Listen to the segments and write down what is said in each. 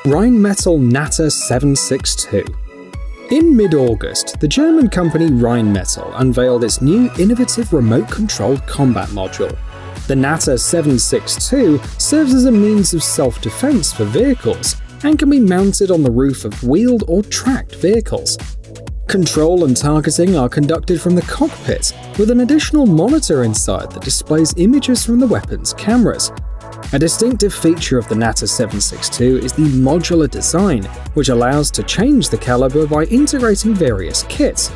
Rheinmetall Natter 762. In mid-August, the German company Rheinmetall unveiled its new innovative remote-controlled combat module. The Natter 762 serves as a means of self-defense for vehicles and can be mounted on the roof of wheeled or tracked vehicles. Control and targeting are conducted from the cockpit, with an additional monitor inside that displays images from the weapon's cameras. A distinctive feature of the Natter 762 is the modular design, which allows to change the caliber by integrating various kits.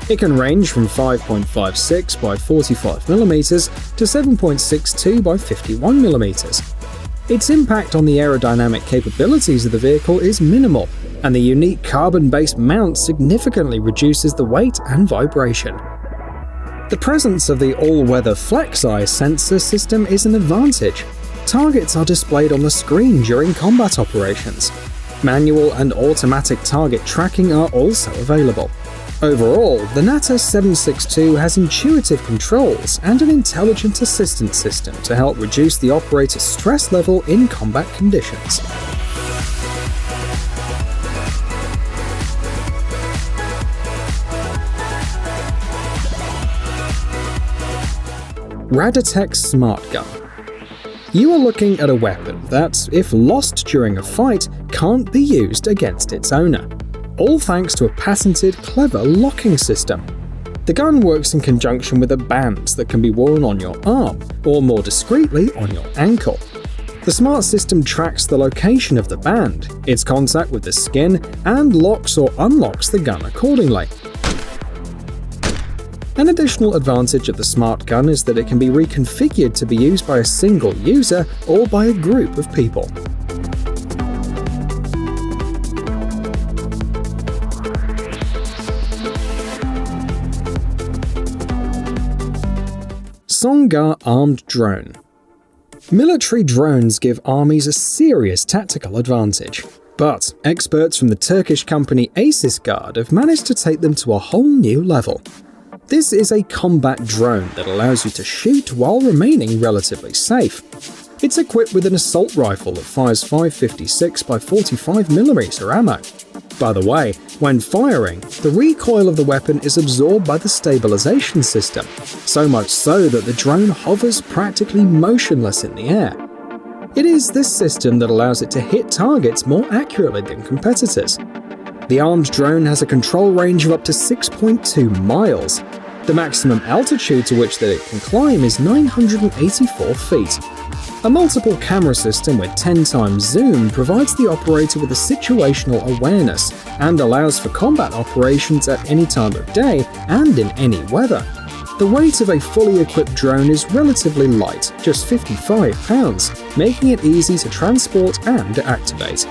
It can range from 5.56 by 45mm to 7.62 by 51mm. Its impact on the aerodynamic capabilities of the vehicle is minimal, and the unique carbon-based mount significantly reduces the weight and vibration. The presence of the all-weather flex-eye sensor system is an advantage. Targets are displayed on the screen during combat operations. Manual and automatic target tracking are also available. Overall, the Natter 762 has intuitive controls and an intelligent assistance system to help reduce the operator's stress level in combat conditions. Radetec Smart Gun. You are looking at a weapon that, if lost during a fight, can't be used against its owner. All thanks to a patented, clever locking system. The gun works in conjunction with a band that can be worn on your arm, or more discreetly, on your ankle. The smart system tracks the location of the band, its contact with the skin, and locks or unlocks the gun accordingly. An additional advantage of the smart gun is that it can be reconfigured to be used by a single user or by a group of people. SONGAR Armed Drone. Military drones give armies a serious tactical advantage, but experts from the Turkish company XAR have managed to take them to a whole new level. This is a combat drone that allows you to shoot while remaining relatively safe. It's equipped with an assault rifle that fires 5.56 by 45mm ammo. By the way, when firing, the recoil of the weapon is absorbed by the stabilization system, so much so that the drone hovers practically motionless in the air. It is this system that allows it to hit targets more accurately than competitors. The armed drone has a control range of up to 6.2 miles. The maximum altitude to which that it can climb is 984 feet. A multiple camera system with 10 times zoom provides the operator with a situational awareness and allows for combat operations at any time of day and in any weather. The weight of a fully equipped drone is relatively light, just 55 pounds, making it easy to transport and activate.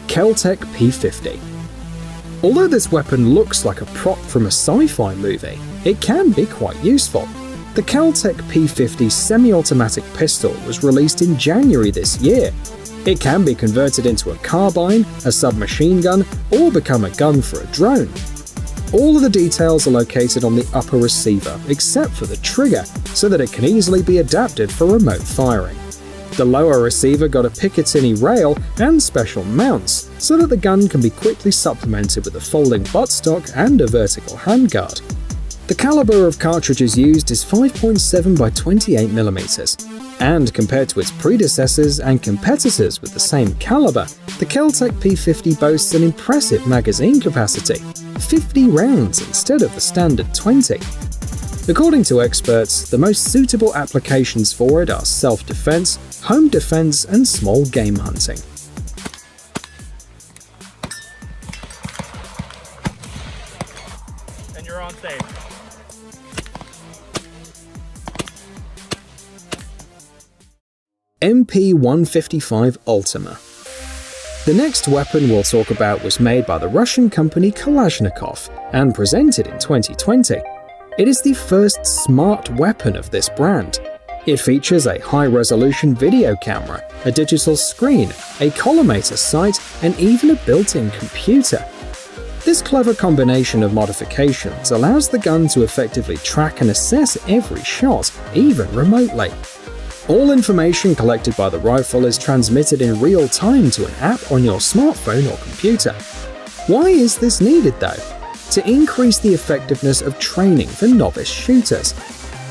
Kel-Tec P50. Although this weapon looks like a prop from a sci-fi movie, it can be quite useful. The Kel-Tec P50 semi-automatic pistol was released in January this year. It can be converted into a carbine, a submachine gun, or become a gun for a drone. All of the details are located on the upper receiver, except for the trigger, so that it can easily be adapted for remote firing. The lower receiver got a Picatinny rail and special mounts, so that the gun can be quickly supplemented with a folding buttstock and a vertical handguard. The caliber of cartridges used is 5.7 by 28mm, and compared to its predecessors and competitors with the same caliber, the Kel-Tec P50 boasts an impressive magazine capacity, 50 rounds instead of the standard 20. According to experts, the most suitable applications for it are self-defense, home defense, and small game hunting. And you're on stage. MP155 Ultima. The next weapon we'll talk about was made by the Russian company Kalashnikov and presented in 2020. It is the first smart weapon of this brand. It features a high-resolution video camera, a digital screen, a collimator sight, and even a built-in computer. This clever combination of modifications allows the gun to effectively track and assess every shot, even remotely. All information collected by the rifle is transmitted in real time to an app on your smartphone or computer. Why is this needed though? To increase the effectiveness of training for novice shooters.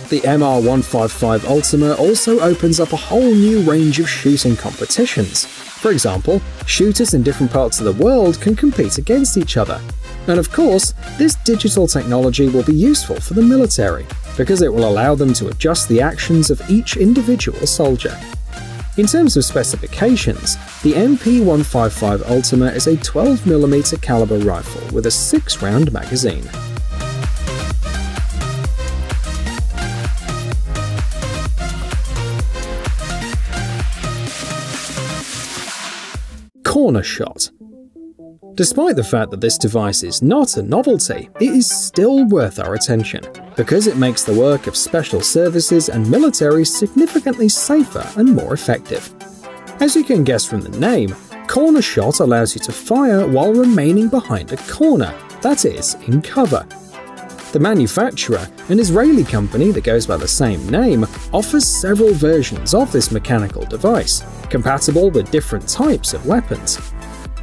The MR155 Ultima also opens up a whole new range of shooting competitions. For example, shooters in different parts of the world can compete against each other. And of course, this digital technology will be useful for the military, because it will allow them to adjust the actions of each individual soldier. In terms of specifications, the MP155 Ultima is a 12mm caliber rifle with a 6-round magazine. Corner shot. Despite the fact that this device is not a novelty, it is still worth our attention, because it makes the work of special services and military significantly safer and more effective. As you can guess from the name, corner shot allows you to fire while remaining behind a corner, that is, in cover. The manufacturer, an Israeli company that goes by the same name, offers several versions of this mechanical device, compatible with different types of weapons.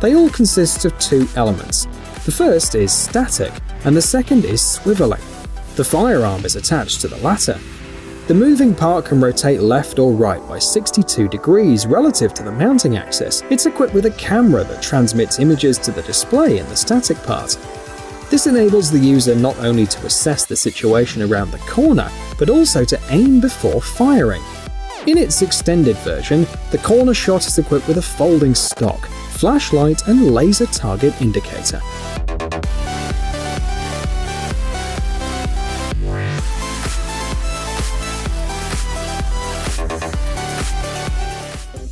They all consist of two elements. The first is static, and the second is swiveling. The firearm is attached to the latter. The moving part can rotate left or right by 62 degrees relative to the mounting axis. It's equipped with a camera that transmits images to the display in the static part. This enables the user not only to assess the situation around the corner, but also to aim before firing. In its extended version, the corner shot is equipped with a folding stock, flashlight and laser target indicator.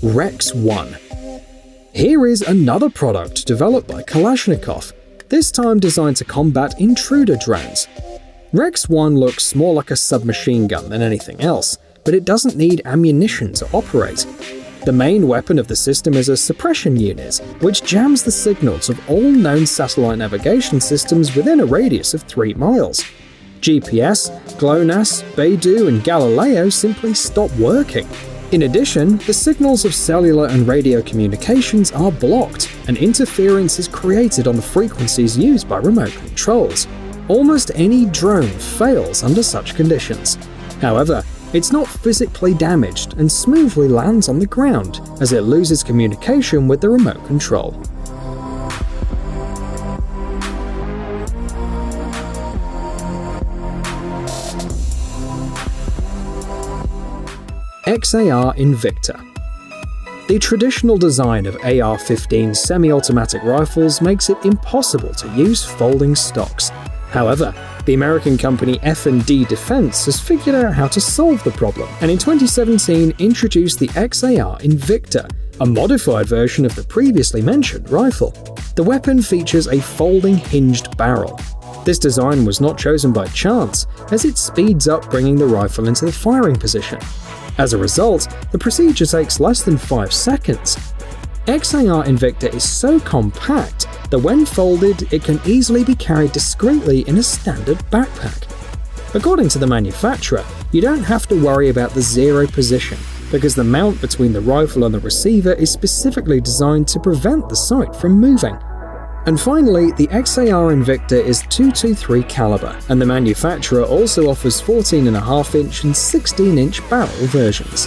Rex 1. Here is another product developed by Kalashnikov, this time designed to combat intruder drones. Rex 1 looks more like a submachine gun than anything else, but it doesn't need ammunition to operate. The main weapon of the system is a suppression unit, which jams the signals of all known satellite navigation systems within a radius of 3 miles. GPS, GLONASS, Beidou and Galileo simply stop working. In addition, the signals of cellular and radio communications are blocked, and interference is created on the frequencies used by remote controls. Almost any drone fails under such conditions. However, it's not physically damaged and smoothly lands on the ground, as it loses communication with the remote control. XAR Invicta. The traditional design of AR-15 semi-automatic rifles makes it impossible to use folding stocks. However, the American company F&D Defense has figured out how to solve the problem, and in 2017 introduced the XAR Invicta, a modified version of the previously mentioned rifle. The weapon features a folding hinged barrel. This design was not chosen by chance, as it speeds up bringing the rifle into the firing position. As a result, the procedure takes less than 5 seconds. XAR Invicta is so compact that when folded, it can easily be carried discreetly in a standard backpack. According to the manufacturer, you don't have to worry about the zero position, because the mount between the rifle and the receiver is specifically designed to prevent the sight from moving. And finally, the XAR Invicta is .223 caliber, and the manufacturer also offers 14.5-inch and 16-inch barrel versions.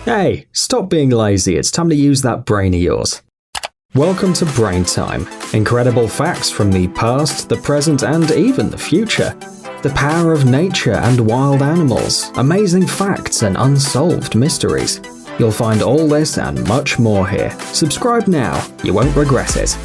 Hey, stop being lazy, it's time to use that brain of yours. Welcome to Brain Time. Incredible facts from the past, the present, and even the future. The power of nature and wild animals, amazing facts and unsolved mysteries. You'll find all this and much more here. Subscribe now, you won't regret it.